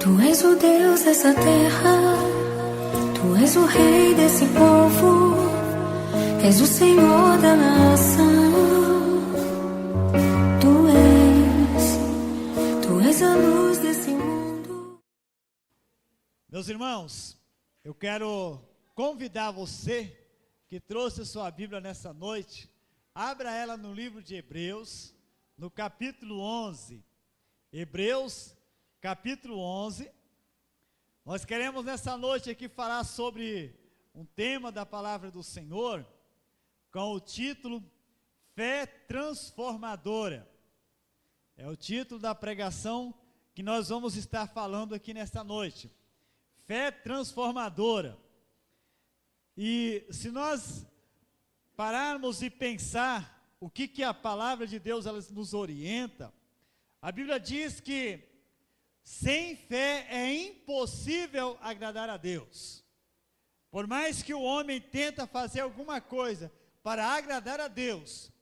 Tu és o Deus dessa terra, Tu és o Rei desse povo, és o Senhor da nação. Tu és a luz desse mundo. Meus irmãos, eu quero convidar você que trouxe a sua Bíblia nessa noite, abra ela no livro de Hebreus, no capítulo 11. Hebreus, capítulo 11. Nós queremos nessa noite aqui falar sobre um tema da palavra do Senhor, com o título Fé Transformadora. É o título da pregação que nós vamos estar falando aqui nesta noite. Fé transformadora. E se nós pararmos e pensar o que a palavra de Deus ela nos orienta, a Bíblia diz que sem fé é impossível agradar a Deus. Por mais que o homem tenta fazer alguma coisa para agradar a Deus,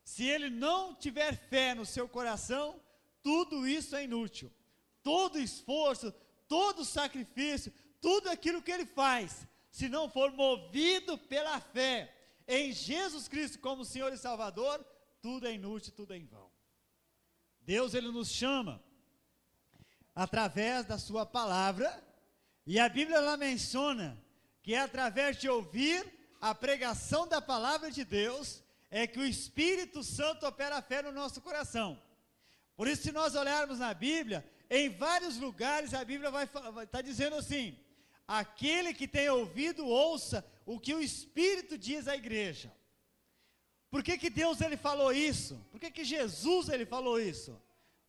se ele não tiver fé no seu coração, tudo isso é inútil. Todo esforço, todo sacrifício, tudo aquilo que ele faz, se não for movido pela fé em Jesus Cristo como Senhor e Salvador, tudo é inútil, tudo é em vão. Deus, Ele nos chama através da sua palavra, e a Bíblia ela menciona que é através de ouvir a pregação da palavra de Deus, é que o Espírito Santo opera a fé no nosso coração. Por isso, se nós olharmos na Bíblia, em vários lugares a Bíblia vai estar dizendo assim: aquele que tem ouvido, ouça o que o Espírito diz à igreja. Por que Deus ele falou isso? Por que Jesus ele falou isso?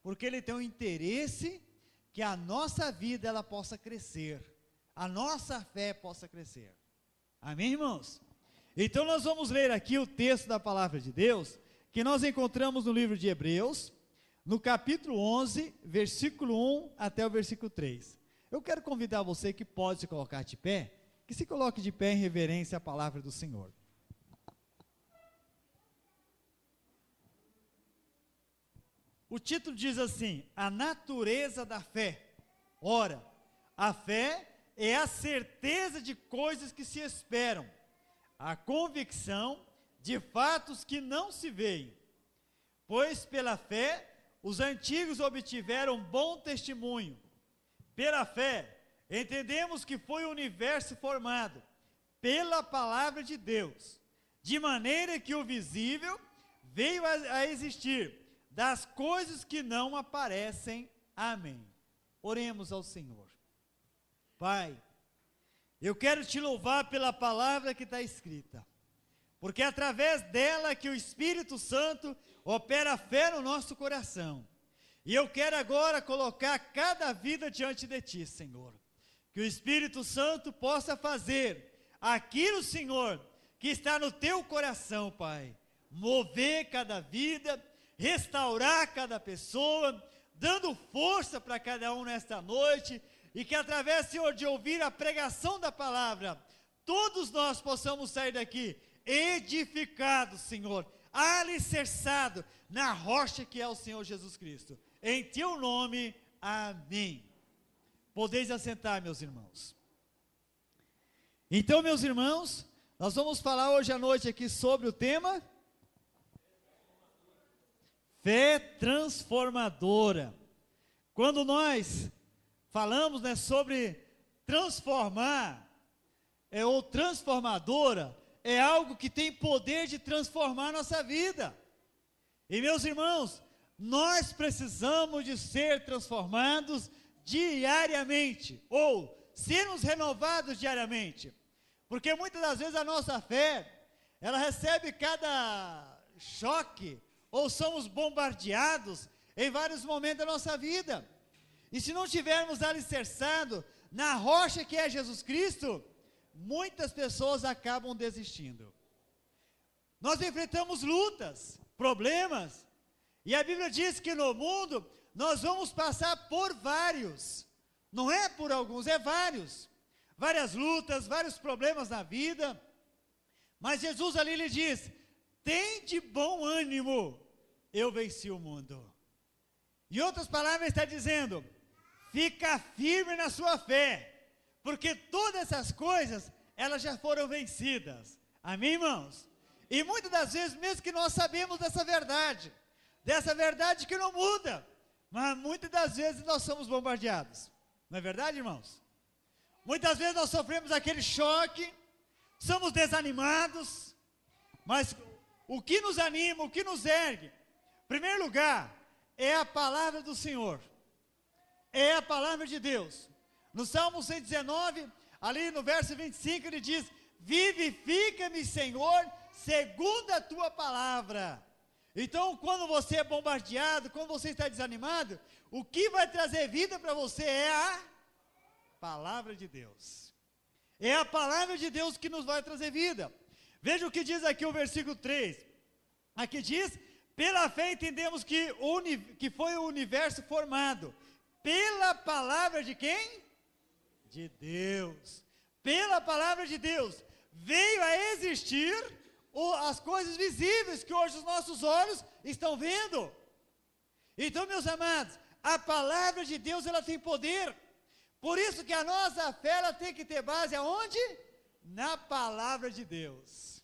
Porque ele tem um interesse que a nossa vida ela possa crescer, a nossa fé possa crescer. Amém, irmãos? Então nós vamos ler aqui o texto da palavra de Deus, que nós encontramos no livro de Hebreus, no capítulo 11, versículo 1 até o versículo 3. Eu quero convidar você que pode se colocar de pé, que se coloque de pé em reverência à palavra do Senhor. O título diz assim: a natureza da fé. Ora, a fé é a certeza de coisas que se esperam, a convicção de fatos que não se veem. Pois pela fé, os antigos obtiveram bom testemunho. Pela fé, entendemos que foi o universo formado pela palavra de Deus, de maneira que o visível veio a existir das coisas que não aparecem. Amém. Oremos ao Senhor. Pai, eu quero te louvar pela palavra que está escrita, porque é através dela que o Espírito Santo opera a fé no nosso coração. E eu quero agora colocar cada vida diante de Ti, Senhor. Que o Espírito Santo possa fazer aquilo, Senhor, que está no Teu coração, Pai. Mover cada vida, restaurar cada pessoa, dando força para cada um nesta noite. E que através, Senhor, de ouvir a pregação da palavra, todos nós possamos sair daqui edificados, Senhor, alicerçados na rocha que é o Senhor Jesus Cristo. Em Teu nome, amém. Podeis assentar, meus irmãos. Então, meus irmãos, nós vamos falar hoje à noite aqui sobre o tema fé transformadora. Quando nós falamos, sobre transformar, ou transformadora, é algo que tem poder de transformar a nossa vida. E meus irmãos, nós precisamos de ser transformados diariamente, ou sermos renovados diariamente, porque muitas das vezes a nossa fé, ela recebe cada choque, ou somos bombardeados em vários momentos da nossa vida, e se não tivermos alicerçado na rocha que é Jesus Cristo, muitas pessoas acabam desistindo. Nós enfrentamos lutas, problemas, e a Bíblia diz que no mundo nós vamos passar por vários, não é por alguns, é vários, várias lutas, vários problemas na vida, mas Jesus ali lhe diz: tem de bom ânimo, eu venci o mundo. Em outras palavras, está dizendo: fica firme na sua fé, porque todas essas coisas, elas já foram vencidas. Amém, irmãos? E muitas das vezes, mesmo que nós sabemos dessa verdade que não muda, mas muitas das vezes nós somos bombardeados. Não é verdade, irmãos? Muitas vezes nós sofremos aquele choque, somos desanimados, mas o que nos anima, o que nos ergue, em primeiro lugar, é a palavra do Senhor, é a palavra de Deus. No Salmo 119, ali no verso 25, ele diz: vivifica-me, Senhor, segundo a tua palavra. Então, quando você é bombardeado, quando você está desanimado, o que vai trazer vida para você é a palavra de Deus. É a palavra de Deus que nos vai trazer vida. Veja o que diz aqui o versículo 3. Aqui diz: pela fé entendemos que foi o universo formado. Pela palavra de quem? De Deus. Pela palavra de Deus veio a existir as coisas visíveis que hoje os nossos olhos estão vendo. Então, meus amados, a palavra de Deus, ela tem poder. Por isso que a nossa fé, ela tem que ter base aonde? Na palavra de Deus.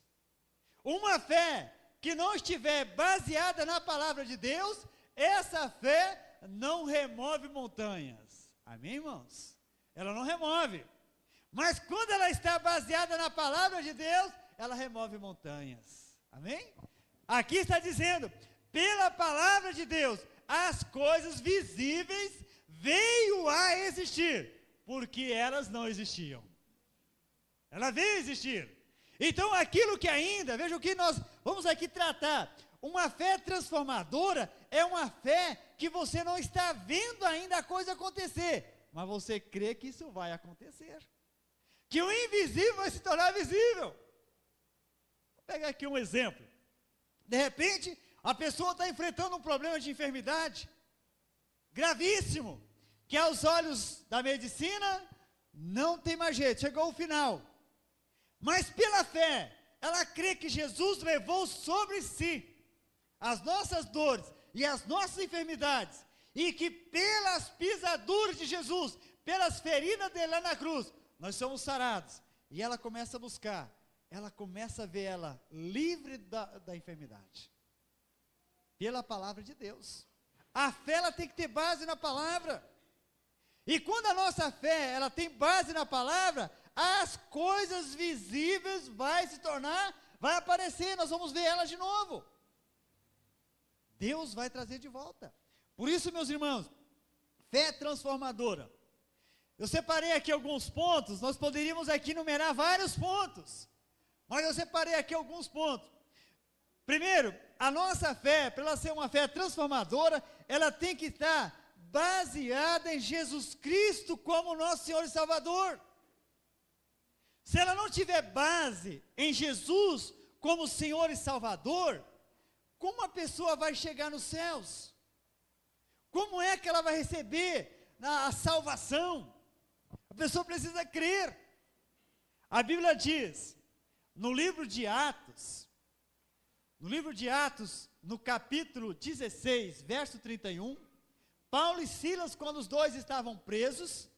Uma fé que não estiver baseada na palavra de Deus, essa fé não remove montanhas. Amém, irmãos? Ela não remove. Mas quando ela está baseada na palavra de Deus, ela remove montanhas. Amém? Aqui está dizendo: pela palavra de Deus, as coisas visíveis veio a existir, porque elas não existiam. Ela veio a existir. Então aquilo que ainda, veja o que nós vamos aqui tratar. Uma fé transformadora é uma fé que você não está vendo ainda a coisa acontecer, mas você crê que isso vai acontecer. Que o invisível vai se tornar visível. Vou pegar aqui um exemplo. De repente, a pessoa está enfrentando um problema de enfermidade gravíssimo, que aos olhos da medicina não tem mais jeito, chegou ao final. Mas pela fé, ela crê que Jesus levou sobre si as nossas dores e as nossas enfermidades, e que pelas pisaduras de Jesus, pelas feridas dele lá na cruz, nós somos sarados. E ela começa a buscar, ela começa a ver ela livre da enfermidade, pela palavra de Deus. A fé, ela tem que ter base na palavra. E quando a nossa fé, ela tem base na palavra, as coisas visíveis vai aparecer, nós vamos ver elas de novo. Deus vai trazer de volta. Por isso, meus irmãos, fé transformadora. Eu separei aqui alguns pontos, nós poderíamos aqui enumerar vários pontos, mas eu separei aqui alguns pontos. Primeiro, a nossa fé, para ela ser uma fé transformadora, ela tem que estar baseada em Jesus Cristo como nosso Senhor e Salvador. Se ela não tiver base em Jesus como Senhor e Salvador, como a pessoa vai chegar nos céus? Como é que ela vai receber a salvação? A pessoa precisa crer. A Bíblia diz, no livro de Atos, no capítulo 16, verso 31, Paulo e Silas, quando os dois estavam presos,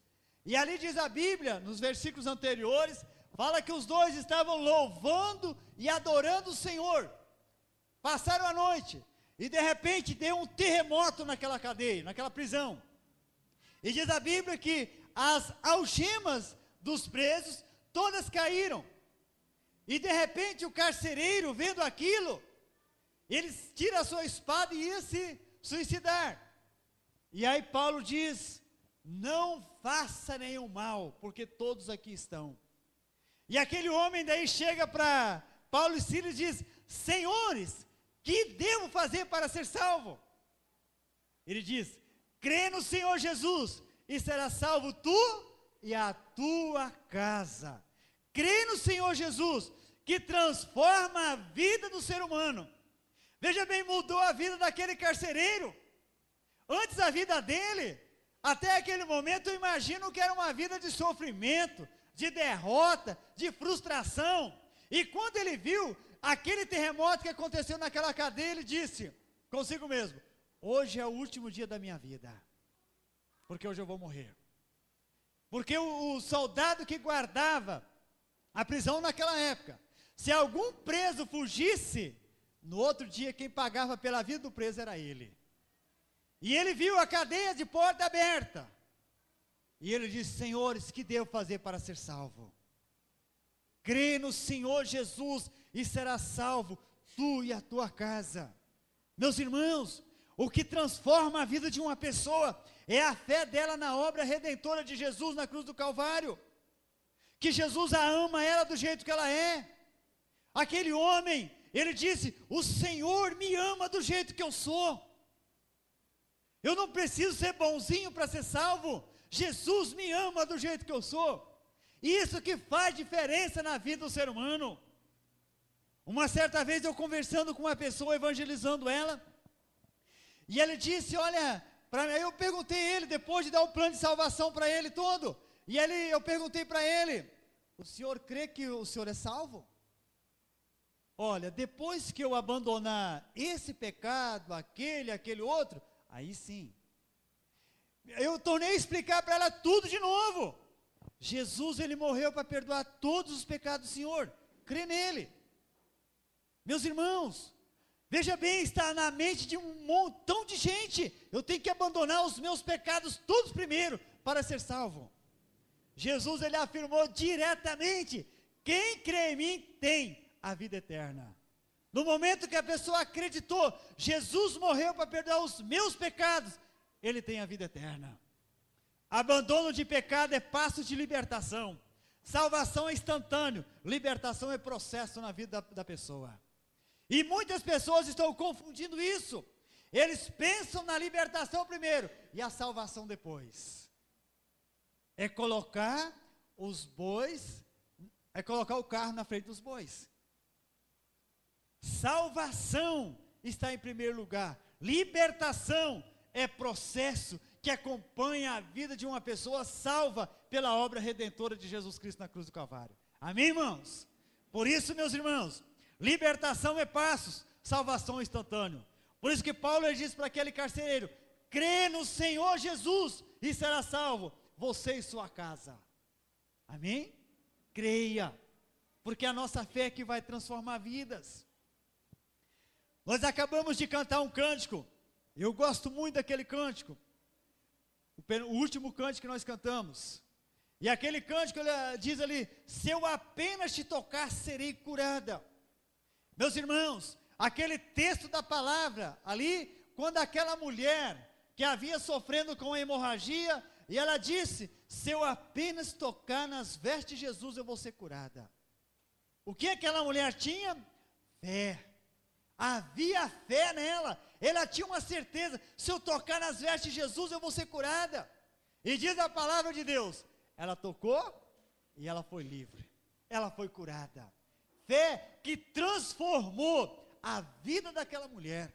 e ali diz a Bíblia, nos versículos anteriores, fala que os dois estavam louvando e adorando o Senhor. Passaram a noite, e de repente deu um terremoto naquela cadeia, naquela prisão. E diz a Bíblia que as algemas dos presos, todas caíram. E de repente o carcereiro, vendo aquilo, ele tira a sua espada e ia se suicidar. E aí Paulo diz: não faça nenhum mal, porque todos aqui estão. E aquele homem daí chega para Paulo e Silas e diz: senhores, que devo fazer para ser salvo? Ele diz: crê no Senhor Jesus, e será salvo tu e a tua casa. Crê no Senhor Jesus, que transforma a vida do ser humano. Veja bem, mudou a vida daquele carcereiro. Antes a vida dele, até aquele momento, eu imagino que era uma vida de sofrimento, de derrota, de frustração. E quando ele viu aquele terremoto que aconteceu naquela cadeia, ele disse consigo mesmo: hoje é o último dia da minha vida. porque hoje eu vou morrer. Porque o soldado que guardava a prisão naquela época, se algum preso fugisse, no outro dia quem pagava pela vida do preso era ele. E ele viu a cadeia de porta aberta. E ele disse: Senhores, que devo fazer para ser salvo? Crê no Senhor Jesus e serás salvo, tu e a tua casa. Meus irmãos, o que transforma a vida de uma pessoa é a fé dela na obra redentora de Jesus na cruz do Calvário. Que Jesus a ama ela do jeito que ela é. Aquele homem, ele disse: o Senhor me ama do jeito que eu sou. Eu não preciso ser bonzinho para ser salvo. Jesus me ama do jeito que eu sou. Isso que faz diferença na vida do ser humano. Uma certa vez eu conversando com uma pessoa, evangelizando ela, e ele disse: olha, eu perguntei a ele, depois de dar o plano de salvação para ele todo, e eu perguntei para ele: o senhor crê que o senhor é salvo? Olha, depois que eu abandonar esse pecado, aquele outro, aí sim. Eu tornei a explicar para ela tudo de novo. Jesus, ele morreu para perdoar todos os pecados do Senhor. Crê nele. Meus irmãos, veja bem, está na mente de um montão de gente. Eu tenho que abandonar os meus pecados todos primeiro para ser salvo. Jesus, ele afirmou diretamente: quem crê em mim tem a vida eterna. No momento que a pessoa acreditou, Jesus morreu para perdoar os meus pecados, ele tem a vida eterna. Abandono de pecado é passo de libertação. Salvação é instantâneo, libertação é processo na vida da pessoa. E muitas pessoas estão confundindo isso. Eles pensam na libertação primeiro e a salvação depois. É colocar os bois, é colocar o carro na frente dos bois. Salvação está em primeiro lugar. Libertação é processo que acompanha a vida de uma pessoa salva pela obra redentora de Jesus Cristo na cruz do Calvário. Amém, irmãos? Por isso, meus irmãos, libertação é passos, salvação é instantâneo. Por isso que Paulo disse para aquele carcereiro: crê no Senhor Jesus e será salvo, você e sua casa. Amém? Creia, porque a nossa fé é que vai transformar vidas. Nós acabamos de cantar um cântico, eu gosto muito daquele cântico, o último cântico que nós cantamos, e aquele cântico ele diz ali: se eu apenas te tocar, serei curada. Meus irmãos, aquele texto da palavra ali, quando aquela mulher que havia sofrendo com a hemorragia, e ela disse: se eu apenas tocar nas vestes de Jesus, eu vou ser curada. O que aquela mulher tinha? Fé. Havia fé nela, ela tinha uma certeza: se eu tocar nas vestes de Jesus, eu vou ser curada. E diz a palavra de Deus, ela tocou e ela foi livre, ela foi curada. Fé que transformou a vida daquela mulher,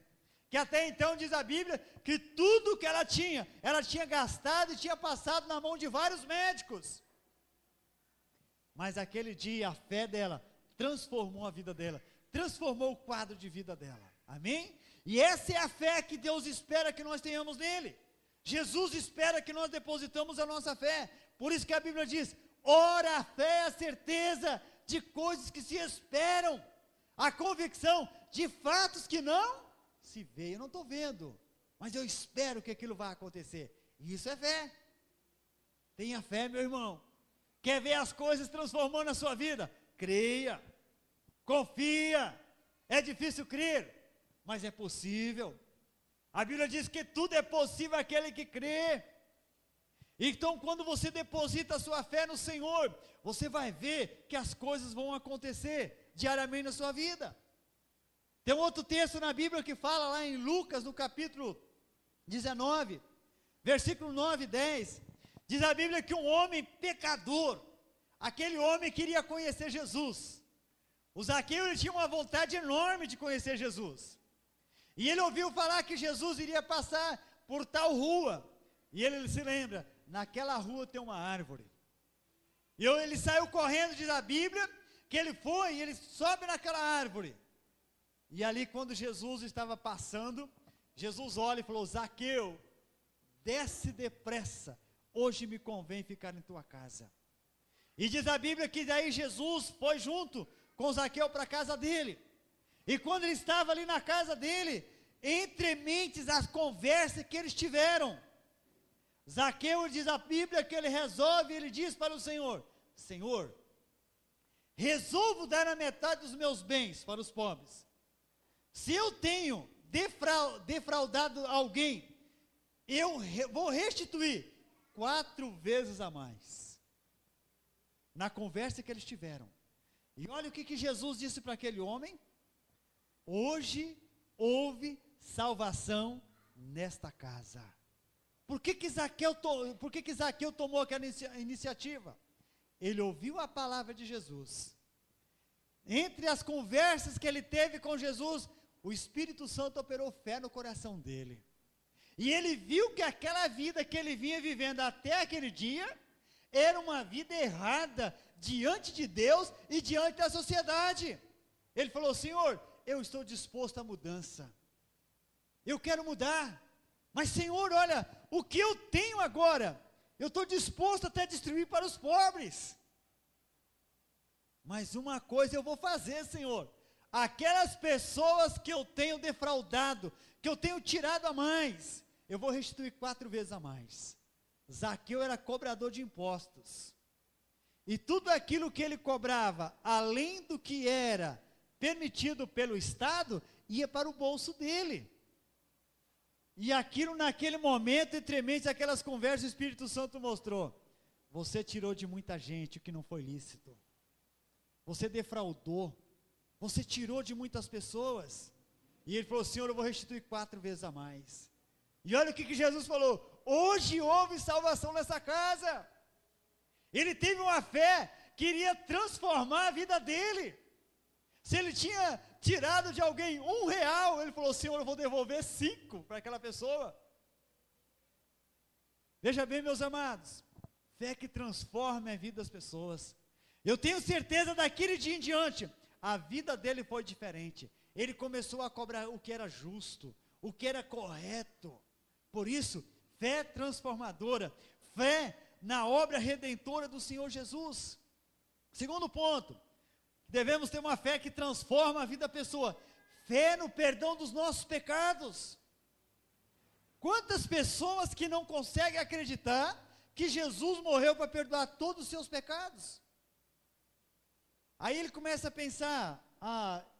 que até então diz a Bíblia, que tudo que ela tinha gastado e tinha passado na mão de vários médicos. Mas aquele dia a fé dela transformou a vida dela, transformou o quadro de vida dela. Amém? E essa é a fé que Deus espera que nós tenhamos nele. Jesus espera que nós depositamos a nossa fé. Por isso que a Bíblia diz: ora, a fé é a certeza de coisas que se esperam, a convicção de fatos que não se vê. Eu não estou vendo, mas eu espero que aquilo vai acontecer. Isso é fé. Tenha fé, meu irmão. Quer ver as coisas transformando a sua vida? Creia, confia. É difícil crer, mas é possível. A Bíblia diz que tudo é possível àquele que crê. Então, quando você deposita a sua fé no Senhor, você vai ver que as coisas vão acontecer diariamente na sua vida. Tem um outro texto na Bíblia que fala lá em Lucas, no capítulo 19, versículo 9 e 10, diz a Bíblia que um homem pecador, aquele homem queria conhecer Jesus. O Zaqueu, ele tinha uma vontade enorme de conhecer Jesus. E ele ouviu falar que Jesus iria passar por tal rua. E ele se lembra: naquela rua tem uma árvore. E ele saiu correndo, diz a Bíblia, que ele foi e ele sobe naquela árvore. E ali, quando Jesus estava passando, Jesus olha e falou: Zaqueu, desce depressa, hoje me convém ficar em tua casa. E diz a Bíblia que daí Jesus foi junto com Zaqueu para a casa dele, e quando ele estava ali na casa dele, entre mentes as conversas que eles tiveram, Zaqueu, diz a Bíblia que ele resolve, ele diz para o Senhor: Senhor, resolvo dar a metade dos meus bens para os pobres. Se eu tenho defraudado alguém, eu vou restituir 4 vezes a mais. Na conversa que eles tiveram. E olha o que Jesus disse para aquele homem: hoje houve salvação nesta casa. Por que Zaqueu tomou aquela iniciativa? Ele ouviu a palavra de Jesus. Entre as conversas que ele teve com Jesus, o Espírito Santo operou fé no coração dele. E ele viu que aquela vida que ele vinha vivendo até aquele dia, era uma vida errada diante de Deus e diante da sociedade. Ele falou: Senhor, eu estou disposto à mudança. Eu quero mudar. Mas Senhor, olha, o que eu tenho agora, eu estou disposto até a distribuir para os pobres. Mas uma coisa eu vou fazer, Senhor: aquelas pessoas que eu tenho defraudado, que eu tenho tirado a mais, eu vou restituir 4 vezes a mais. Zaqueu era cobrador de impostos, e tudo aquilo que ele cobrava, além do que era permitido pelo Estado, ia para o bolso dele. E aquilo, naquele momento, entre mentes, aquelas conversas, o Espírito Santo mostrou: você tirou de muita gente o que não foi lícito, você defraudou, você tirou de muitas pessoas. E ele falou: Senhor, eu vou restituir 4 vezes a mais. E olha o que Jesus falou: hoje houve salvação nessa casa. Ele teve uma fé que iria transformar a vida dele. Se ele tinha tirado de alguém R$1, ele falou: Senhor, eu vou devolver 5 para aquela pessoa. Veja bem, meus amados, fé que transforma a vida das pessoas. Eu tenho certeza, daquele dia em diante, a vida dele foi diferente. Ele começou a cobrar o que era justo, o que era correto. Por isso, fé transformadora, fé na obra redentora do Senhor Jesus. Segundo ponto, devemos ter uma fé que transforma a vida da pessoa: fé no perdão dos nossos pecados. Quantas pessoas que não conseguem acreditar que Jesus morreu para perdoar todos os seus pecados? Aí ele começa a pensar: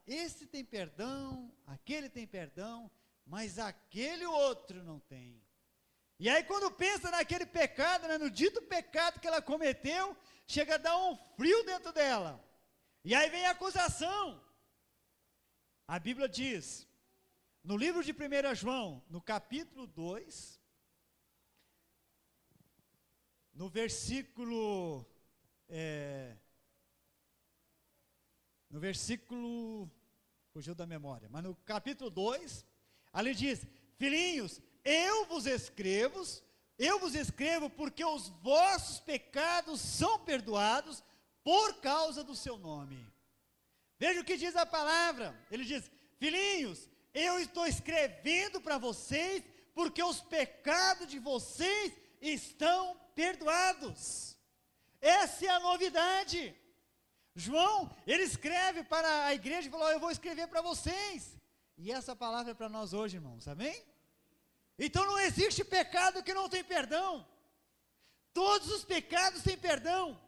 esse tem perdão, aquele tem perdão, mas aquele outro não tem. E aí quando pensa naquele pecado, no dito pecado que ela cometeu, chega a dar um frio dentro dela. E aí vem a acusação. A Bíblia diz, no livro de 1 João, no capítulo 2, no versículo, fugiu da memória, mas no capítulo 2, ali diz: filhinhos, eu vos escrevo porque os vossos pecados são perdoados por causa do seu nome. Veja o que diz a palavra. Ele diz: filhinhos, eu estou escrevendo para vocês porque os pecados de vocês estão perdoados. Essa é a novidade. João, ele escreve para a igreja e falou: eu vou escrever para vocês. E essa palavra é para nós hoje, irmãos, amém? Então não existe pecado que não tem perdão. Todos os pecados têm perdão.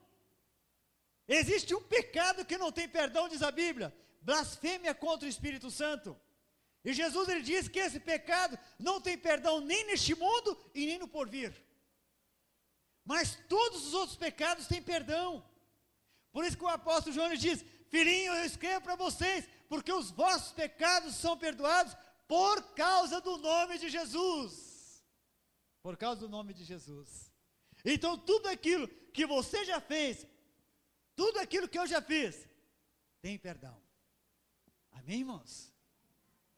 Existe um pecado que não tem perdão, diz a Bíblia: blasfêmia contra o Espírito Santo. E Jesus, ele diz que esse pecado não tem perdão nem neste mundo e nem no porvir. Mas todos os outros pecados têm perdão. Por isso que o apóstolo João diz: filhinho, eu escrevo para vocês porque os vossos pecados são perdoados por causa do nome de Jesus. Por causa do nome de Jesus. Então tudo aquilo que você já fez, tudo aquilo que eu já fiz, tem perdão. Amém, irmãos?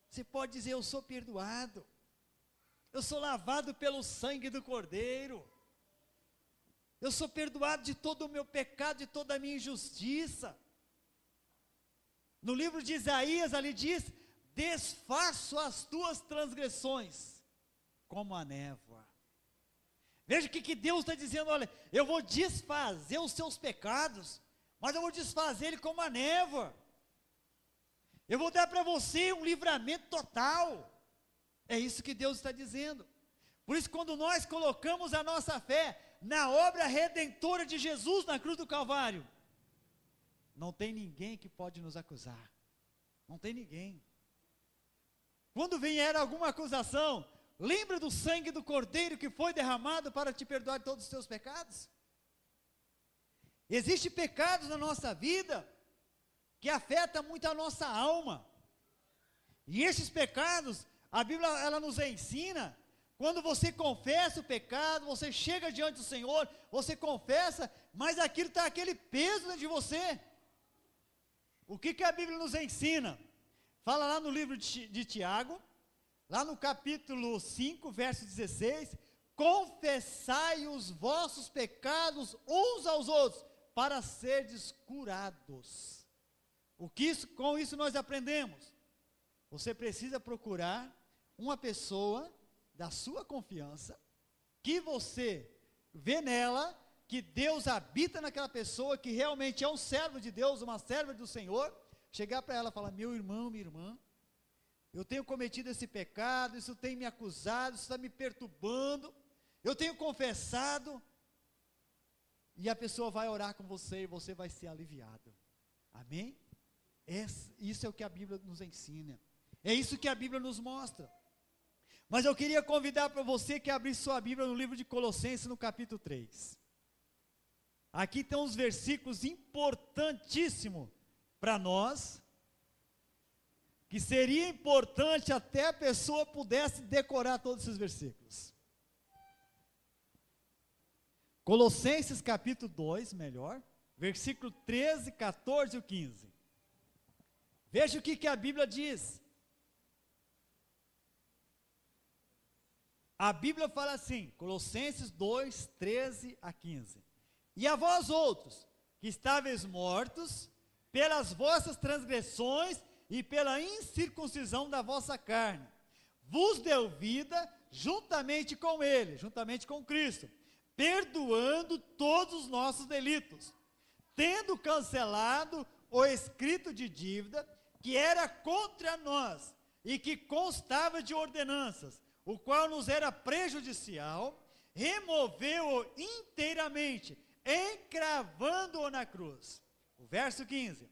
Você pode dizer: eu sou perdoado, eu sou lavado pelo sangue do Cordeiro, eu sou perdoado de todo o meu pecado, de toda a minha injustiça. No livro de Isaías, ali diz: desfaço as tuas transgressões como a névoa. Veja o que Deus está dizendo: olha, eu vou desfazer os seus pecados, mas eu vou desfazer ele como a névoa. Eu vou dar para você um livramento total. É isso que Deus está dizendo. Por isso, quando nós colocamos a nossa fé na obra redentora de Jesus na cruz do Calvário, não tem ninguém que pode nos acusar. Não tem ninguém. Quando vier alguma acusação, lembra do sangue do Cordeiro que foi derramado para te perdoar de todos os teus pecados? Existem pecados na nossa vida que afetam muito a nossa alma. E esses pecados, a Bíblia ela nos ensina, quando você confessa o pecado, você chega diante do Senhor, você confessa, mas aquilo está aquele peso dentro de você. O que a Bíblia nos ensina? Fala lá no livro de Tiago, lá no capítulo 5, verso 16, confessai os vossos pecados uns aos outros, para serdes curados. Com isso nós aprendemos? Você precisa procurar uma pessoa da sua confiança, que você vê nela, que Deus habita naquela pessoa, que realmente é um servo de Deus, uma serva do Senhor, chegar para ela e falar: meu irmão, minha irmã, eu tenho cometido esse pecado, isso tem me acusado, isso está me perturbando, eu tenho confessado, e a pessoa vai orar com você, e você vai ser aliviado, amém? Isso é o que a Bíblia nos ensina, é isso que a Bíblia nos mostra. Mas eu queria convidar para você que abrisse sua Bíblia no livro de Colossenses, no capítulo 3, aqui tem uns versículos importantíssimos para nós, que seria importante até a pessoa pudesse decorar todos esses versículos. Colossenses capítulo 2, versículo 13, 14 e 15. Veja o que a Bíblia diz. A Bíblia fala assim, Colossenses 2, 13 a 15. E a vós outros, que estáveis mortos, pelas vossas transgressões e pela incircuncisão da vossa carne, vos deu vida juntamente com ele, juntamente com Cristo, perdoando todos os nossos delitos, tendo cancelado o escrito de dívida que era contra nós e que constava de ordenanças, o qual nos era prejudicial, removeu-o inteiramente, encravando-o na cruz. O verso 15,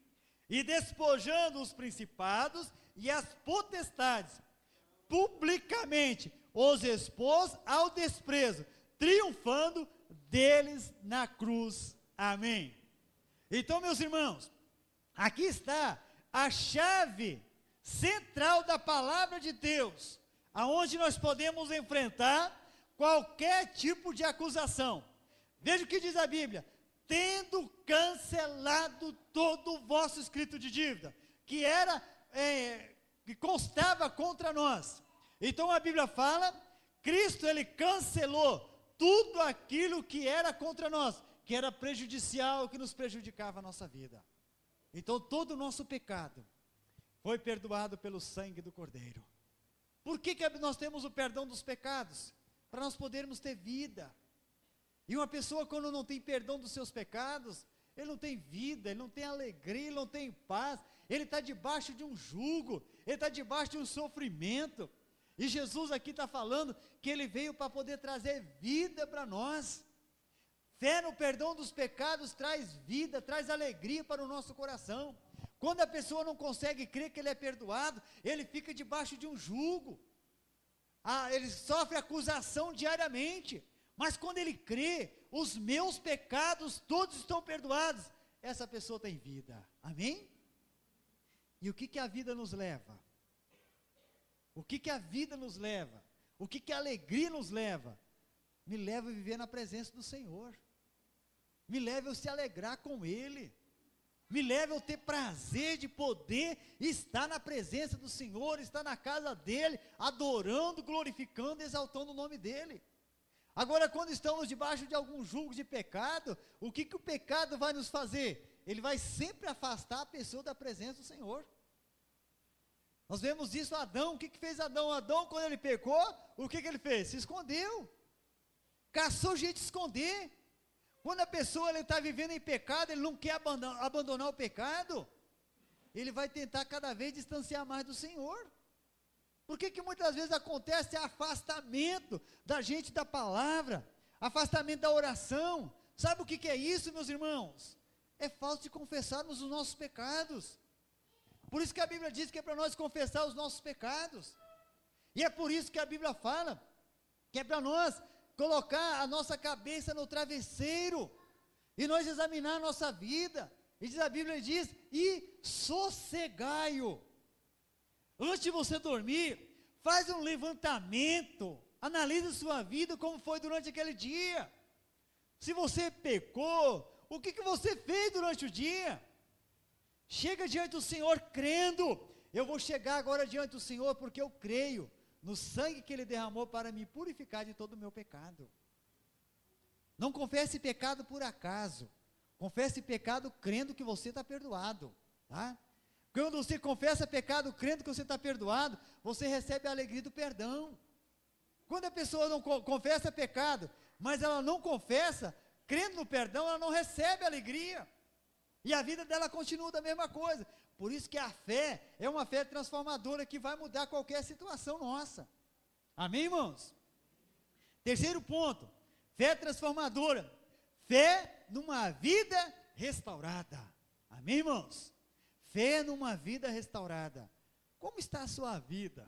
e despojando os principados e as potestades, publicamente os expôs ao desprezo, triunfando deles na cruz. Amém. Então, meus irmãos, aqui está a chave central da palavra de Deus, aonde nós podemos enfrentar qualquer tipo de acusação. Veja o que diz a Bíblia: tendo cancelado todo o vosso escrito de dívida, que constava contra nós. Então a Bíblia fala, Cristo ele cancelou tudo aquilo que era contra nós, que era prejudicial, que nos prejudicava a nossa vida. Então todo o nosso pecado foi perdoado pelo sangue do Cordeiro. Por que nós temos o perdão dos pecados? Para nós podermos ter vida. E uma pessoa, quando não tem perdão dos seus pecados, ele não tem vida, ele não tem alegria, ele não tem paz, ele está debaixo de um jugo, ele está debaixo de um sofrimento. E Jesus aqui está falando que ele veio para poder trazer vida para nós. Fé no perdão dos pecados traz vida, traz alegria para o nosso coração. Quando a pessoa não consegue crer que ele é perdoado, ele fica debaixo de um jugo. Ele sofre acusação diariamente. Mas quando ele crê, os meus pecados todos estão perdoados, essa pessoa tem vida. Amém? E o que a vida nos leva? O que a vida nos leva? O que a alegria nos leva? Me leva a viver na presença do Senhor. Me leva a se alegrar com Ele. Me leva a ter prazer de poder estar na presença do Senhor, estar na casa dEle, adorando, glorificando, exaltando o nome dEle. Agora, quando estamos debaixo de algum jugo de pecado, o que o pecado vai nos fazer? Ele vai sempre afastar a pessoa da presença do Senhor. Nós vemos isso Adão. O que fez Adão? Adão, quando ele pecou, o que ele fez? Se escondeu. caçou jeito de esconder. Quando a pessoa está vivendo em pecado, ele não quer abandonar o pecado, ele vai tentar cada vez distanciar mais do Senhor. Por que muitas vezes acontece afastamento da gente da palavra, afastamento da oração? Sabe o que é isso, meus irmãos? É falta de confessarmos os nossos pecados. Por isso que a Bíblia diz que é para nós confessar os nossos pecados. E é por isso que a Bíblia fala que é para nós colocar a nossa cabeça no travesseiro e nós examinar a nossa vida. E diz a Bíblia, diz, e sossegai-o. Antes de você dormir, faz um levantamento, analisa sua vida, como foi durante aquele dia. Se você pecou, o que você fez durante o dia? Chega diante do Senhor crendo, eu vou chegar agora diante do Senhor, porque eu creio no sangue que Ele derramou para me purificar de todo o meu pecado. Não confesse pecado por acaso, confesse pecado crendo que você está perdoado, tá? Quando você confessa pecado crendo que você está perdoado, você recebe a alegria do perdão. Quando a pessoa não confessa pecado, mas ela não confessa, crendo no perdão, ela não recebe alegria. E a vida dela continua da mesma coisa. Por isso que a fé é uma fé transformadora que vai mudar qualquer situação nossa. Amém, irmãos? Terceiro ponto, fé transformadora. Fé numa vida restaurada. Amém, irmãos? Fé numa vida restaurada. Como está a sua vida?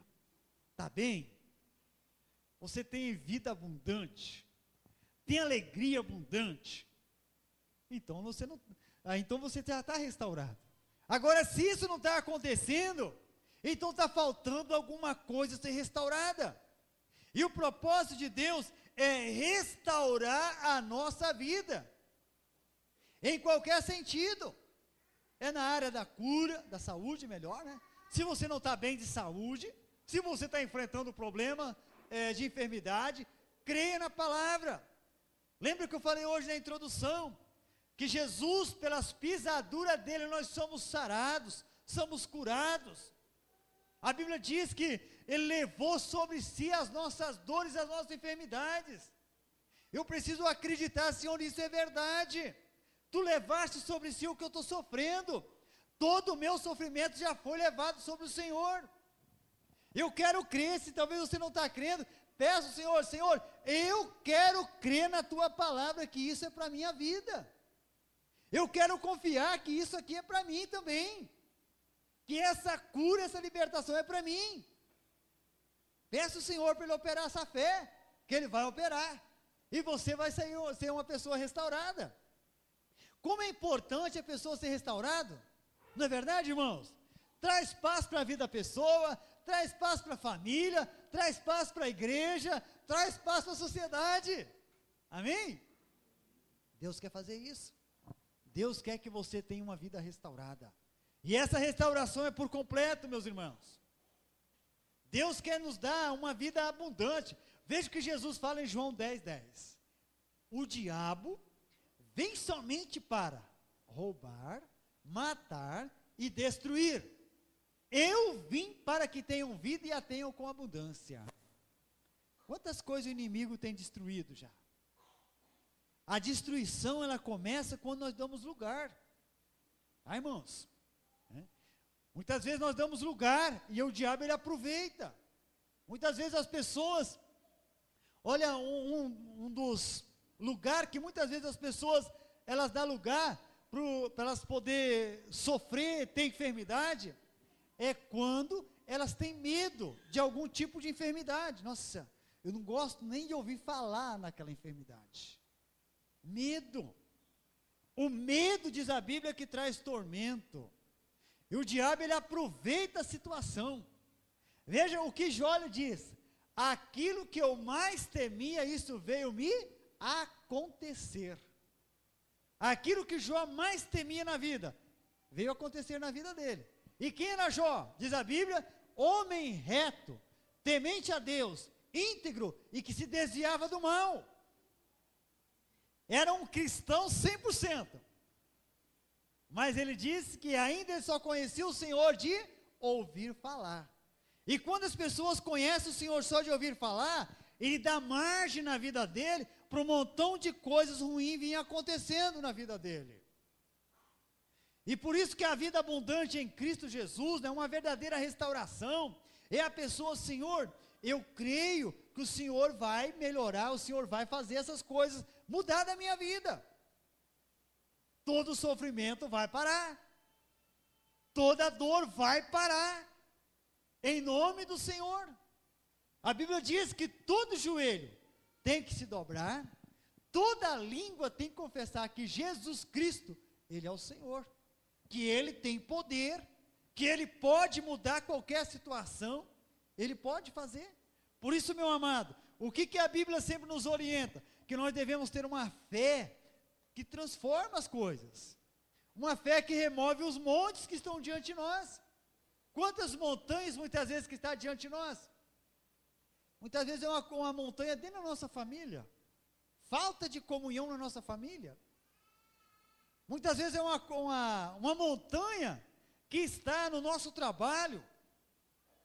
Está bem? Você tem vida abundante? Tem alegria abundante? Então você já está restaurado. Agora, se isso não está acontecendo, então está faltando alguma coisa ser restaurada. E o propósito de Deus é restaurar a nossa vida, em qualquer sentido. É na área da cura, da saúde, melhor, né? Se você não está bem de saúde, se você está enfrentando problema de enfermidade, creia na palavra. Lembra que eu falei hoje na introdução, que Jesus, pelas pisaduras dele, nós somos sarados, somos curados. A Bíblia diz que ele levou sobre si as nossas dores, as nossas enfermidades. Eu preciso acreditar, Senhor, isso é verdade. Tu levaste sobre si o que eu estou sofrendo. Todo o meu sofrimento já foi levado sobre o Senhor. Eu quero crer, se talvez você não está crendo, peço ao Senhor, Senhor, eu quero crer na tua palavra, que isso é para a minha vida. Eu quero confiar que isso aqui é para mim também. Que essa cura, essa libertação é para mim. Peço ao Senhor para Ele operar essa fé, que Ele vai operar. E você vai ser uma pessoa restaurada. Como é importante a pessoa ser restaurada, não é verdade, irmãos? Traz paz para a vida da pessoa, traz paz para a família, traz paz para a igreja, traz paz para a sociedade. Amém? Deus quer fazer isso. Deus quer que você tenha uma vida restaurada. E essa restauração é por completo, meus irmãos. Deus quer nos dar uma vida abundante. Veja o que Jesus fala em João 10:10. O diabo vem somente para roubar, matar e destruir. Eu vim para que tenham vida e a tenham com abundância. Quantas coisas o inimigo tem destruído já? A destruição, ela começa quando nós damos lugar. Irmãos? Muitas vezes nós damos lugar e o diabo ele aproveita. Muitas vezes as pessoas, olha, um dos lugares que muitas vezes as pessoas, elas dão lugar para elas poder sofrer, ter enfermidade, é quando elas têm medo de algum tipo de enfermidade. Nossa, eu não gosto nem de ouvir falar naquela enfermidade. Medo. O medo, diz a Bíblia, que traz tormento. E o diabo, ele aproveita a situação. Veja o que Jó diz: aquilo que eu mais temia, isso veio me acontecer. Aquilo que Jó mais temia na vida, veio acontecer na vida dele. E quem era Jó? Diz a Bíblia, homem reto, temente a Deus, íntegro e que se desviava do mal. Era um cristão 100%. Mas ele disse que ainda ele só conhecia o Senhor de ouvir falar. E quando as pessoas conhecem o Senhor só de ouvir falar, ele dá margem na vida dele para um montão de coisas ruins virem acontecendo na vida dele. E por isso que a vida abundante em Cristo Jesus é uma verdadeira restauração. É a pessoa, Senhor, eu creio que o Senhor vai melhorar, o Senhor vai fazer essas coisas, mudar da minha vida. Todo sofrimento vai parar. Toda dor vai parar. Em nome do Senhor. A Bíblia diz que todo joelho tem que se dobrar, toda língua tem que confessar que Jesus Cristo, Ele é o Senhor, que Ele tem poder, que Ele pode mudar qualquer situação, Ele pode fazer. Por isso, meu amado, o que a Bíblia sempre nos orienta? Que nós devemos ter uma fé que transforma as coisas, uma fé que remove os montes que estão diante de nós. Quantas montanhas muitas vezes que está diante de nós? Muitas vezes é uma montanha dentro da nossa família, falta de comunhão na nossa família. Muitas vezes é uma montanha que está no nosso trabalho.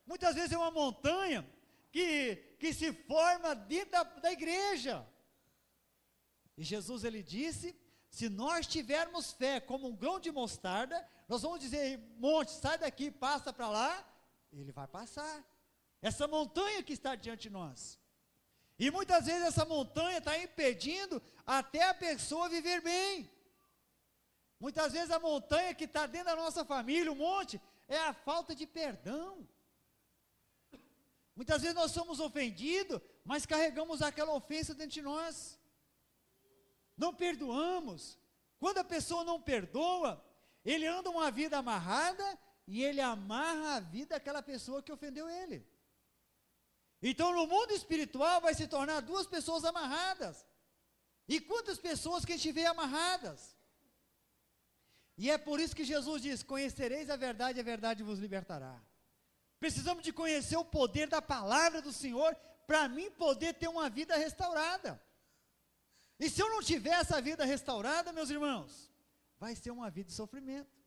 Muitas vezes é uma montanha que se forma dentro da igreja. E Jesus, ele disse, se nós tivermos fé como um grão de mostarda, nós vamos dizer, monte, sai daqui, passa para lá, ele vai passar. Essa montanha que está diante de nós. E muitas vezes essa montanha está impedindo até a pessoa viver bem. Muitas vezes a montanha que está dentro da nossa família, o monte, é a falta de perdão. Muitas vezes nós somos ofendidos, mas carregamos aquela ofensa dentro de nós. Não perdoamos. Quando a pessoa não perdoa, ele anda uma vida amarrada e ele amarra a vida daquela pessoa que ofendeu ele. Então no mundo espiritual vai se tornar duas pessoas amarradas. E quantas pessoas que a gente vê amarradas? E é por isso que Jesus diz, conhecereis a verdade vos libertará. Precisamos de conhecer o poder da palavra do Senhor, para mim poder ter uma vida restaurada. E se eu não tiver essa vida restaurada, meus irmãos, vai ser uma vida de sofrimento.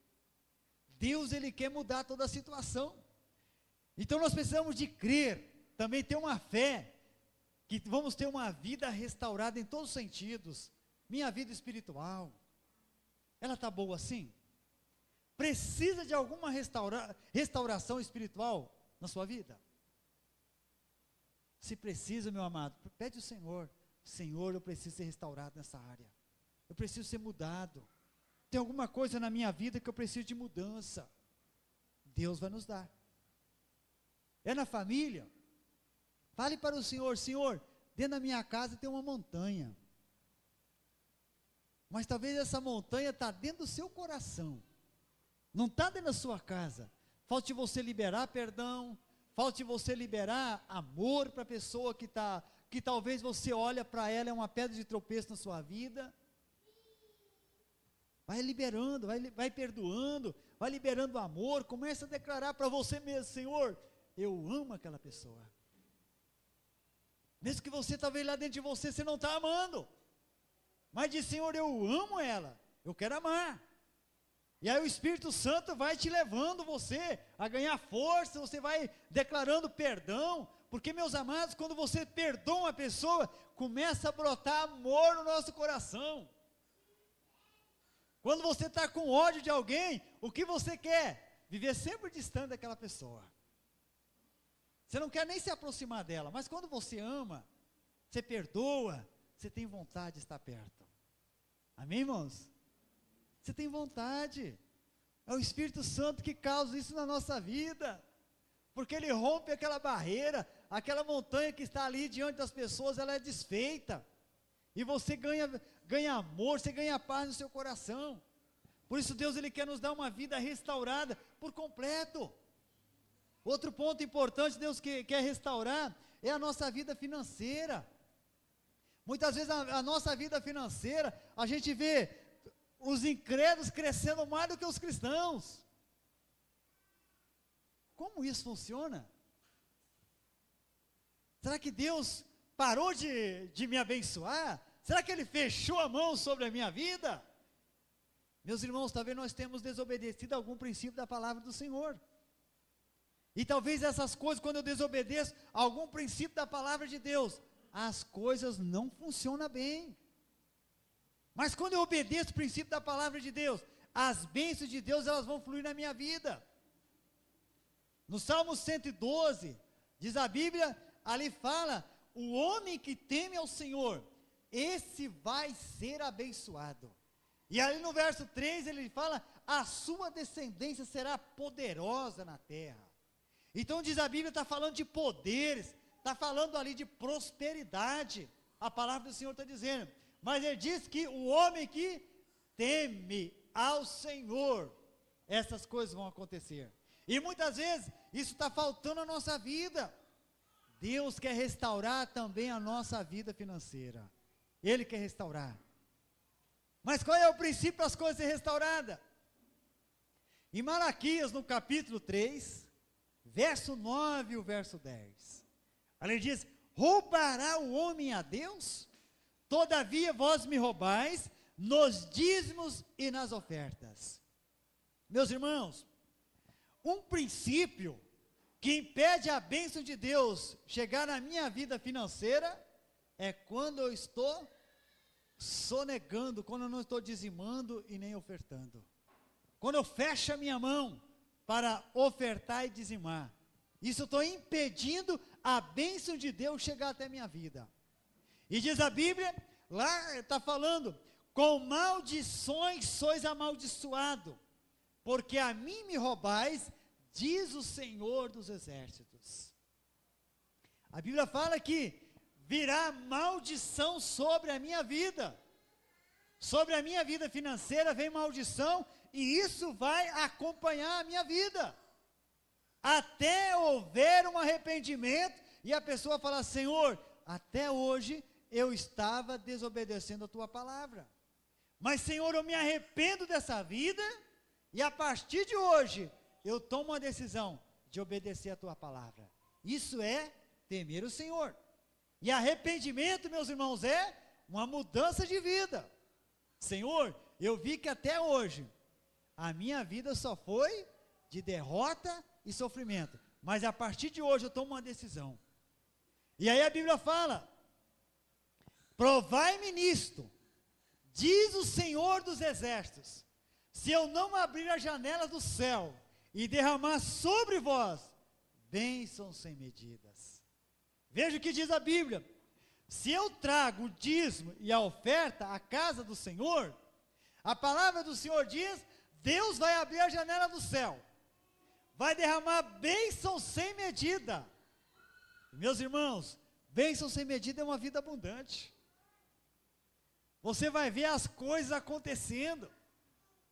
Deus, Ele quer mudar toda a situação. Então nós precisamos de crer, também ter uma fé, que vamos ter uma vida restaurada em todos os sentidos. Minha vida espiritual, ela está boa assim? Precisa de alguma restauração espiritual na sua vida? Se precisa, meu amado, pede ao Senhor, Senhor, eu preciso ser restaurado nessa área, eu preciso ser mudado, tem alguma coisa na minha vida que eu preciso de mudança, Deus vai nos dar. É na família, fale para o Senhor, Senhor, dentro da minha casa tem uma montanha, mas talvez essa montanha está dentro do seu coração, não está dentro da sua casa, falte você liberar perdão, falte você liberar amor para a pessoa que talvez você olha para ela, é uma pedra de tropeço na sua vida, vai liberando, vai perdoando, vai liberando amor, começa a declarar para você mesmo, Senhor, eu amo aquela pessoa, mesmo que você talvez lá dentro de você não está amando, mas diz, Senhor, eu amo ela, eu quero amar, e aí o Espírito Santo vai te levando você a ganhar força, você vai declarando perdão, porque meus amados, quando você perdoa uma pessoa, começa a brotar amor no nosso coração. Quando você está com ódio de alguém, o que você quer? Viver sempre distante daquela pessoa. Você não quer nem se aproximar dela, mas quando você ama, você perdoa, você tem vontade de estar perto. Amém, irmãos? Você tem vontade. É o Espírito Santo que causa isso na nossa vida. Porque ele rompe aquela barreira, aquela montanha que está ali diante das pessoas, ela é desfeita. E você ganha amor, você ganha paz no seu coração. Por isso Deus, Ele quer nos dar uma vida restaurada por completo. Outro ponto importante, Deus quer restaurar, é a nossa vida financeira. Muitas vezes a nossa vida financeira, a gente vê os incrédulos crescendo mais do que os cristãos. Como isso funciona? Será que Deus parou de me abençoar? Será que Ele fechou a mão sobre a minha vida? Meus irmãos, talvez nós temos desobedecido a algum princípio da palavra do Senhor. E talvez essas coisas, quando eu desobedeço a algum princípio da palavra de Deus, as coisas não funcionam bem. Mas quando eu obedeço o princípio da palavra de Deus, as bênçãos de Deus, elas vão fluir na minha vida. No Salmo 112, diz a Bíblia, ali fala, o homem que teme ao Senhor, esse vai ser abençoado. E ali no verso 3 ele fala, a sua descendência será poderosa na terra. Então diz a Bíblia, está falando de poderes, está falando ali de prosperidade, a palavra do Senhor está dizendo, mas ele diz que o homem que teme ao Senhor, essas coisas vão acontecer, e muitas vezes, isso está faltando na nossa vida. Deus quer restaurar também a nossa vida financeira, Ele quer restaurar, mas qual é o princípio das coisas ser restauradas? Em Malaquias, no capítulo 3, verso 9 e o verso 10, ali diz, roubará o homem a Deus? Todavia vós me roubais nos dízimos e nas ofertas. Meus irmãos, um princípio que impede a bênção de Deus chegar na minha vida financeira, é quando eu estou sonegando, quando eu não estou dizimando e nem ofertando. Quando eu fecho a minha mão para ofertar e dizimar, isso eu estou impedindo a bênção de Deus chegar até a minha vida. E diz a Bíblia, lá está falando, com maldições sois amaldiçoado, porque a mim me roubais, diz o Senhor dos exércitos. A Bíblia fala que virá maldição sobre a minha vida financeira vem maldição, e isso vai acompanhar a minha vida, até houver um arrependimento, e a pessoa fala, Senhor, até hoje eu estava desobedecendo a tua palavra, mas Senhor, eu me arrependo dessa vida, e a partir de hoje, eu tomo uma decisão de obedecer a tua palavra. Isso é temer o Senhor, e arrependimento, meus irmãos, é uma mudança de vida. Senhor, eu vi que até hoje, a minha vida só foi de derrota e sofrimento, mas a partir de hoje eu tomo uma decisão, e aí a Bíblia fala, provai-me nisto, diz o Senhor dos exércitos, se eu não abrir as janelas do céu, e derramar sobre vós, bênçãos sem medidas. Veja o que diz a Bíblia, se eu trago o dízimo e a oferta à casa do Senhor, a palavra do Senhor diz, Deus vai abrir a janela do céu, vai derramar bênçãos sem medida. Meus irmãos, bênçãos sem medida é uma vida abundante, você vai ver as coisas acontecendo.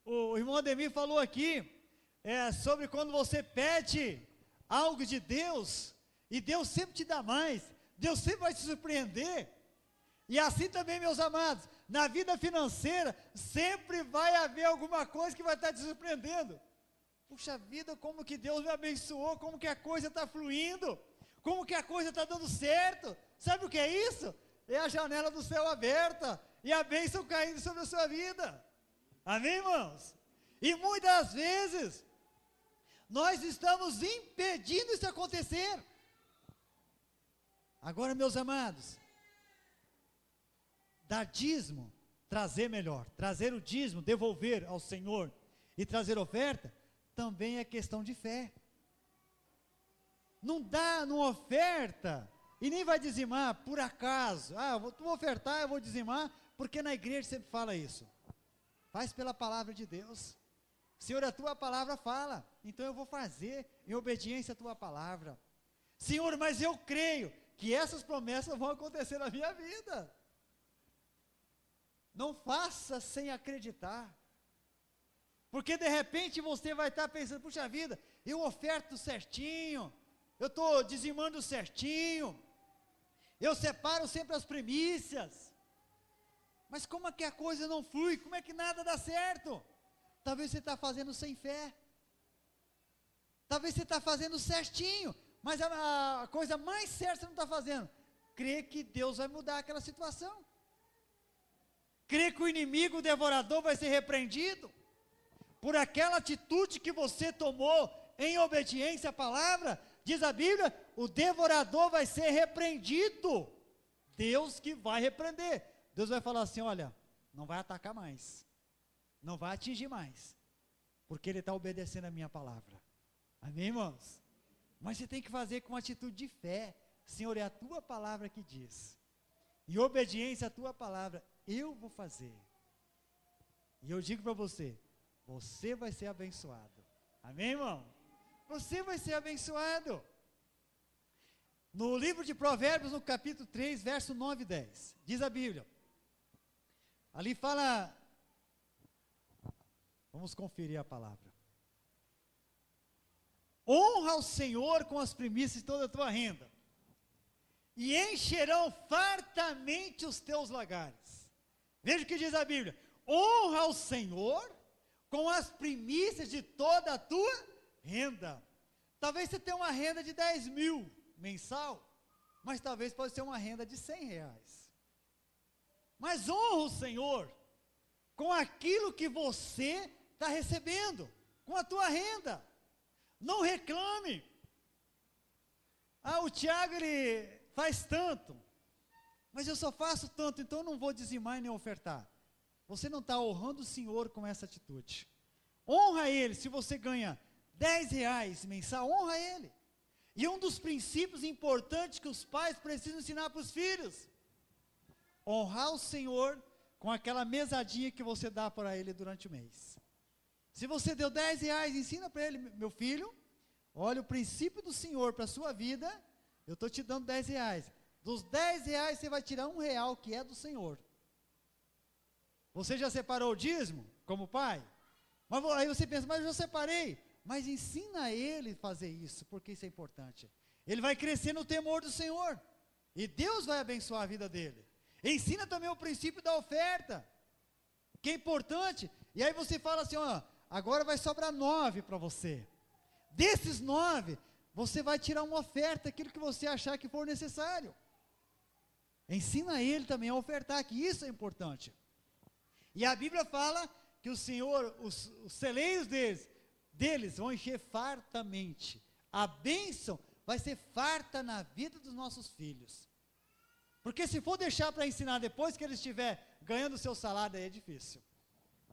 O irmão Ademir falou aqui, sobre quando você pede algo de Deus, e Deus sempre te dá mais, Deus sempre vai te surpreender, e assim também, meus amados, na vida financeira, sempre vai haver alguma coisa que vai estar te surpreendendo. Puxa vida, como que Deus me abençoou, como que a coisa está fluindo, como que a coisa está dando certo, sabe o que é isso? É a janela do céu aberta, e a bênção caindo sobre a sua vida, amém, irmãos? E muitas vezes, nós estamos impedindo isso acontecer. Agora, meus amados, dar dízimo, trazer o dízimo, devolver ao Senhor, e trazer oferta, também é questão de fé. Não dá, não oferta, e nem vai dizimar por acaso, eu vou ofertar, eu vou dizimar, porque na igreja sempre fala isso, faz pela palavra de Deus, Senhor, a tua palavra fala, então eu vou fazer em obediência à tua palavra. Senhor, mas eu creio que essas promessas vão acontecer na minha vida. Não faça sem acreditar, porque de repente você vai estar pensando, puxa vida, eu oferto certinho, eu estou dizimando certinho, eu separo sempre as primícias, mas como é que a coisa não flui, como é que nada dá certo? Talvez você está fazendo sem fé, talvez você está fazendo certinho, mas a coisa mais certa você não está fazendo, crê que Deus vai mudar aquela situação, crê que o inimigo, o devorador vai ser repreendido, por aquela atitude que você tomou, em obediência à palavra, diz a Bíblia, o devorador vai ser repreendido, Deus que vai repreender. Deus vai falar assim, olha, não vai atacar mais, não vai atingir mais, porque ele está obedecendo a minha palavra. Amém, irmãos? Mas você tem que fazer com uma atitude de fé. Senhor, é a tua palavra que diz. Em obediência à tua palavra, eu vou fazer. E eu digo para você, você vai ser abençoado. Amém, irmão? Você vai ser abençoado. No livro de Provérbios, no capítulo 3, verso 9 e 10, diz a Bíblia. Ali fala, vamos conferir a palavra. Honra ao Senhor com as primícias de toda a tua renda, e encherão fartamente os teus lagares. Veja o que diz a Bíblia. Honra ao Senhor com as primícias de toda a tua renda. Talvez você tenha uma renda de 10 mil mensal, mas talvez pode ser uma renda de 100 reais. Mas honra o Senhor com aquilo que você está recebendo, com a tua renda. Não reclame. O Tiago, ele faz tanto, mas eu só faço tanto, então eu não vou dizimar e nem ofertar. Você não está honrando o Senhor com essa atitude. Honra Ele. Se você ganha 10 reais mensal, honra Ele. E um dos princípios importantes que os pais precisam ensinar para os filhos, honrar o Senhor com aquela mesadinha que você dá para ele durante o mês. Se você deu 10 reais, ensina para ele, meu filho, olha o princípio do Senhor para a sua vida, eu estou te dando 10 reais. Dos 10 reais você vai tirar R$1 que é do Senhor. Você já separou o dízimo como pai? Mas aí você pensa, mas eu já separei. Mas ensina ele a fazer isso, porque isso é importante. Ele vai crescer no temor do Senhor, e Deus vai abençoar a vida dele. Ensina também o princípio da oferta, que é importante. E aí você fala assim, agora vai sobrar 9 para você. Desses 9, você vai tirar uma oferta, aquilo que você achar que for necessário. Ensina ele também a ofertar, que isso é importante. E a Bíblia fala que o Senhor, os celeiros deles vão encher fartamente. A bênção vai ser farta na vida dos nossos filhos. Porque se for deixar para ensinar depois que ele estiver ganhando o seu salário, aí é difícil.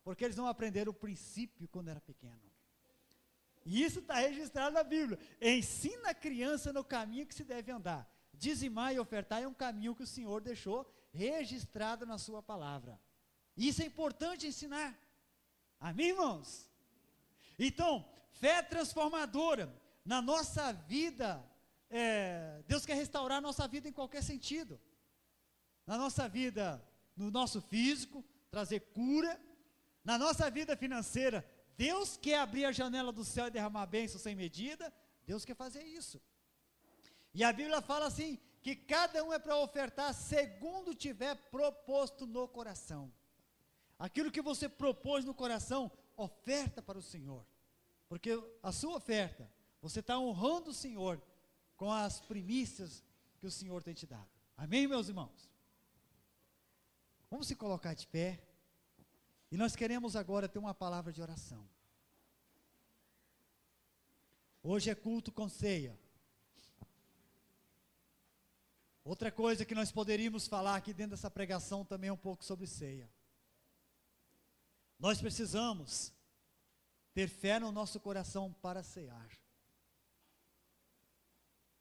Porque eles não aprenderam o princípio quando era pequeno. E isso está registrado na Bíblia. Ensina a criança no caminho que se deve andar. Dizimar e ofertar é um caminho que o Senhor deixou registrado na sua palavra. E isso é importante ensinar. Amém, irmãos? Então, fé transformadora na nossa vida. Deus quer restaurar a nossa vida em qualquer sentido. Na nossa vida, no nosso físico, trazer cura. Na nossa vida financeira, Deus quer abrir a janela do céu e derramar bênção sem medida. Deus quer fazer isso. E a Bíblia fala assim, que cada um é para ofertar segundo tiver proposto no coração. Aquilo que você propôs no coração, oferta para o Senhor. Porque a sua oferta, você está honrando o Senhor com as primícias que o Senhor tem te dado. Amém, meus irmãos? Vamos se colocar de pé. E nós queremos agora ter uma palavra de oração. Hoje é culto com ceia. Outra coisa que nós poderíamos falar aqui dentro dessa pregação também é um pouco sobre ceia. Nós precisamos ter fé no nosso coração para cear.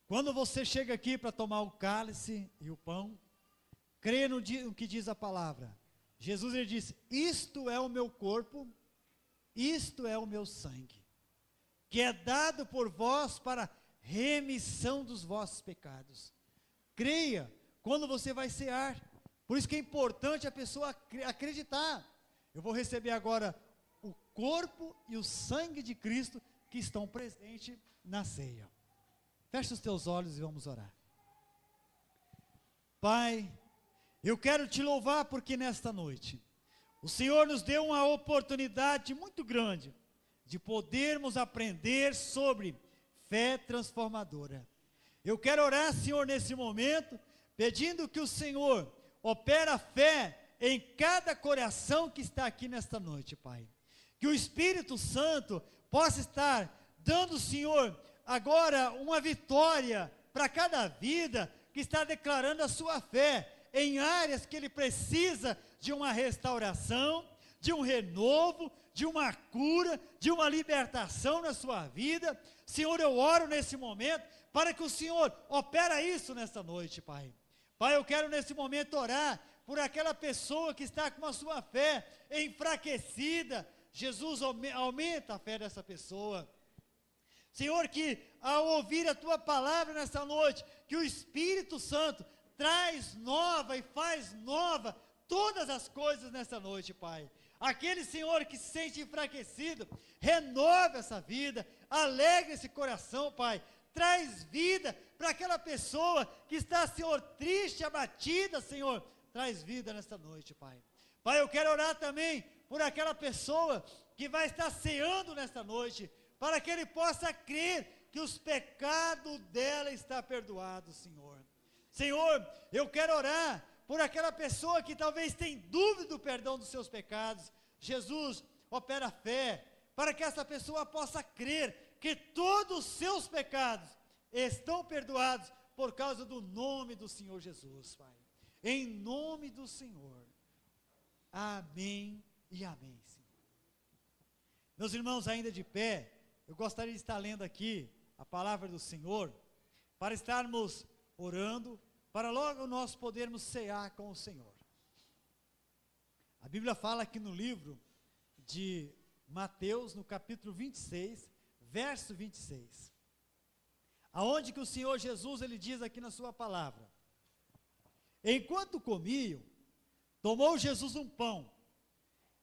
Quando você chega aqui para tomar o cálice e o pão, creia no que diz a palavra. Jesus, ele disse, isto é o meu corpo, isto é o meu sangue, que é dado por vós para remissão dos vossos pecados. Creia quando você vai cear. Por isso que é importante a pessoa acreditar. Eu vou receber agora o corpo e o sangue de Cristo que estão presentes na ceia. Feche os teus olhos e vamos orar. Pai, eu quero te louvar porque nesta noite o Senhor nos deu uma oportunidade muito grande de podermos aprender sobre fé transformadora. Eu quero orar, Senhor, nesse momento, pedindo que o Senhor opere a fé em cada coração que está aqui nesta noite, Pai. Que o Espírito Santo possa estar dando, Senhor, agora uma vitória para cada vida que está declarando a sua fé em áreas que ele precisa de uma restauração, de um renovo, de uma cura, de uma libertação na sua vida. Senhor, eu oro nesse momento para que o Senhor opera isso nessa noite, Pai. Pai, eu quero nesse momento orar por aquela pessoa que está com a sua fé enfraquecida. Jesus, aumenta a fé dessa pessoa. Senhor, que ao ouvir a Tua palavra nessa noite, que o Espírito Santo traz nova e faz nova todas as coisas nessa noite, Pai. Aquele, Senhor, que se sente enfraquecido, renova essa vida, alegra esse coração, Pai. Traz vida para aquela pessoa que está, Senhor, triste, abatida, Senhor. Traz vida nesta noite, Pai. Pai, eu quero orar também por aquela pessoa que vai estar ceando nesta noite, para que ele possa crer que os pecados dela estão perdoados, Senhor. Senhor, eu quero orar por aquela pessoa que talvez tenha dúvida do perdão dos seus pecados. Jesus, opera a fé, para que essa pessoa possa crer que todos os seus pecados estão perdoados por causa do nome do Senhor Jesus, Pai. Em nome do Senhor. Amém e amém, Senhor. Meus irmãos, ainda de pé, eu gostaria de estar lendo aqui a palavra do Senhor, para estarmos orando, para logo nós podermos cear com o Senhor. A Bíblia fala aqui no livro de Mateus, no capítulo 26, verso 26, aonde que o Senhor Jesus, ele diz aqui na sua palavra: enquanto comiam, tomou Jesus um pão,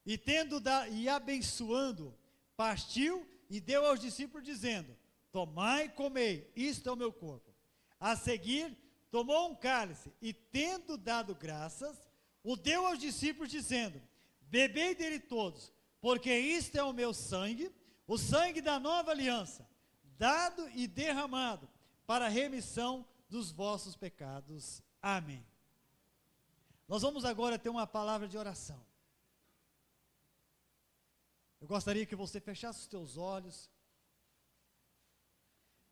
e abençoando, partiu e deu aos discípulos, dizendo: tomai e comei, isto é o meu corpo. A seguir, tomou um cálice, e tendo dado graças, o deu aos discípulos, dizendo: bebei dele todos, porque isto é o meu sangue, o sangue da nova aliança, dado e derramado para a remissão dos vossos pecados. Amém. Nós vamos agora ter uma palavra de oração. Eu gostaria que você fechasse os teus olhos,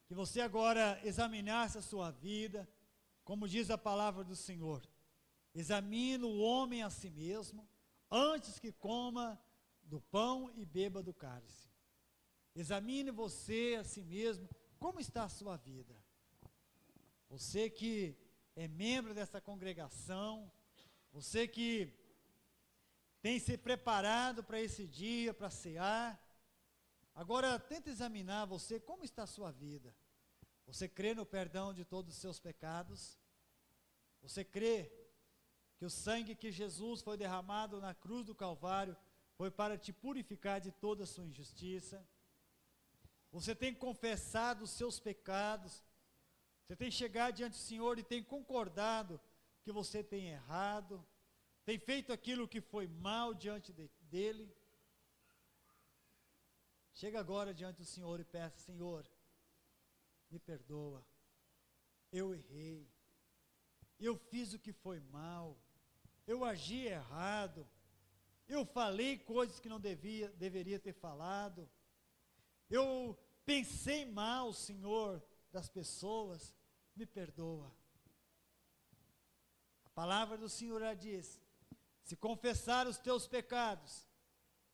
que você agora examinasse a sua vida, como diz a palavra do Senhor: examine o homem a si mesmo, antes que coma do pão e beba do cálice. Examine você a si mesmo, como está a sua vida. Você que é membro dessa congregação, você que tem se preparado para esse dia, para cear, agora tenta examinar você, como está a sua vida. Você crê no perdão de todos os seus pecados? Você crê que o sangue que Jesus foi derramado na cruz do Calvário foi para te purificar de toda a sua injustiça? Você tem confessado os seus pecados? Você tem chegado diante do Senhor e tem concordado que você tem errado? Tem feito aquilo que foi mal diante dele? Chega agora diante do Senhor e peça: Senhor, me perdoa, eu errei, eu fiz o que foi mal, eu agi errado, eu falei coisas que não deveria ter falado, eu pensei mal, Senhor, das pessoas, me perdoa. A palavra do Senhor já diz: se confessar os teus pecados,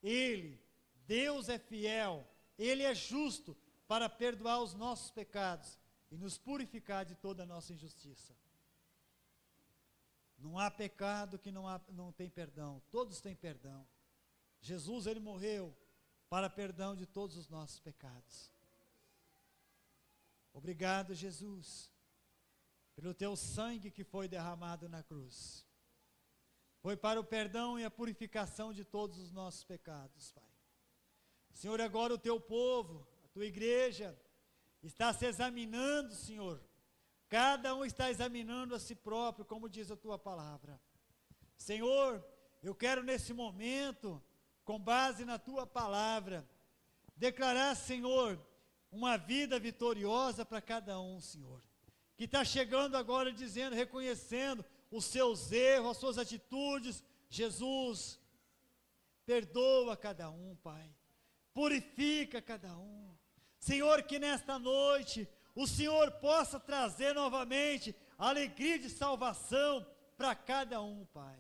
Ele, Deus é fiel, Ele é justo para perdoar os nossos pecados e nos purificar de toda a nossa injustiça. Não há pecado que não tem perdão, todos têm perdão. Jesus, Ele morreu para perdão de todos os nossos pecados. Obrigado, Jesus, pelo teu sangue que foi derramado na cruz. Foi para o perdão e a purificação de todos os nossos pecados, Pai. Senhor, agora o teu povo, a tua igreja, está se examinando, Senhor. Cada um está examinando a si próprio, como diz a tua palavra. Senhor, eu quero nesse momento, com base na tua palavra, declarar, Senhor, uma vida vitoriosa para cada um, Senhor. Que está chegando agora dizendo, reconhecendo os seus erros, as suas atitudes. Jesus, perdoa cada um, Pai. Purifica cada um. Senhor, que nesta noite o Senhor possa trazer novamente a alegria de salvação para cada um, Pai.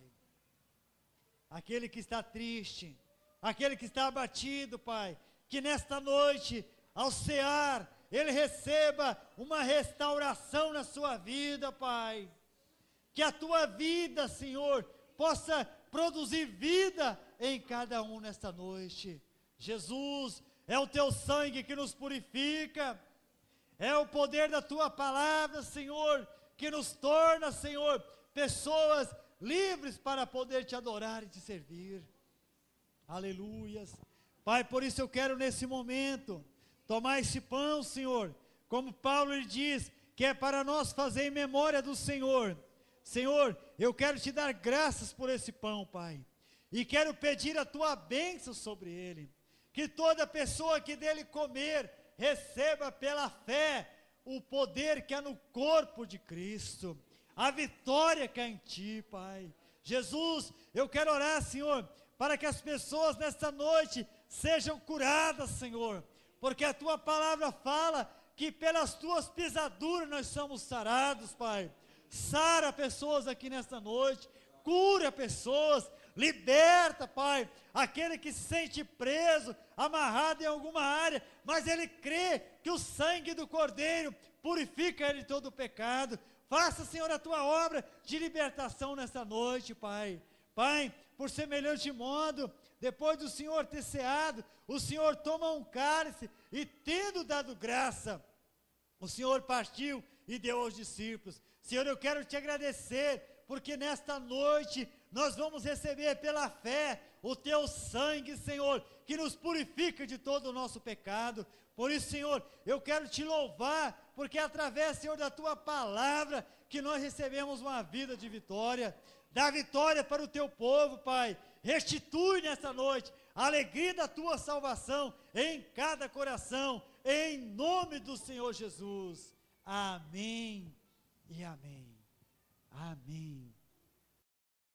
Aquele que está triste, aquele que está abatido, Pai, que nesta noite, ao cear, ele receba uma restauração na sua vida, Pai. Que a tua vida, Senhor, possa produzir vida em cada um nesta noite. Jesus, é o teu sangue que nos purifica, é o poder da tua palavra, Senhor, que nos torna, Senhor, pessoas livres para poder te adorar e te servir. Aleluias. Pai, por isso eu quero nesse momento tomar esse pão, Senhor, como Paulo lhe diz, que é para nós fazer em memória do Senhor. Senhor, eu quero te dar graças por esse pão, Pai, e quero pedir a tua bênção sobre ele, que toda pessoa que dele comer, receba pela fé o poder que há no corpo de Cristo, a vitória que há em ti, Pai. Jesus, eu quero orar, Senhor, para que as pessoas nesta noite sejam curadas, Senhor, porque a tua palavra fala que pelas tuas pisaduras nós somos sarados, Pai. Sara pessoas aqui nesta noite, cura pessoas, liberta, Pai, aquele que se sente preso, amarrado em alguma área, mas ele crê que o sangue do Cordeiro purifica ele de todo o pecado. Faça, Senhor, a tua obra de libertação nesta noite, Pai. Pai, por semelhante modo, depois do Senhor ter ceado, o Senhor toma um cálice e, tendo dado graça, o Senhor partiu e deu aos discípulos. Senhor, eu quero te agradecer, porque nesta noite nós vamos receber pela fé o teu sangue, Senhor, que nos purifica de todo o nosso pecado. Por isso, Senhor, eu quero te louvar, porque é através, Senhor, da tua palavra que nós recebemos uma vida de vitória. Dá vitória para o teu povo, Pai. Restitui nesta noite a alegria da tua salvação em cada coração, em nome do Senhor Jesus. Amém.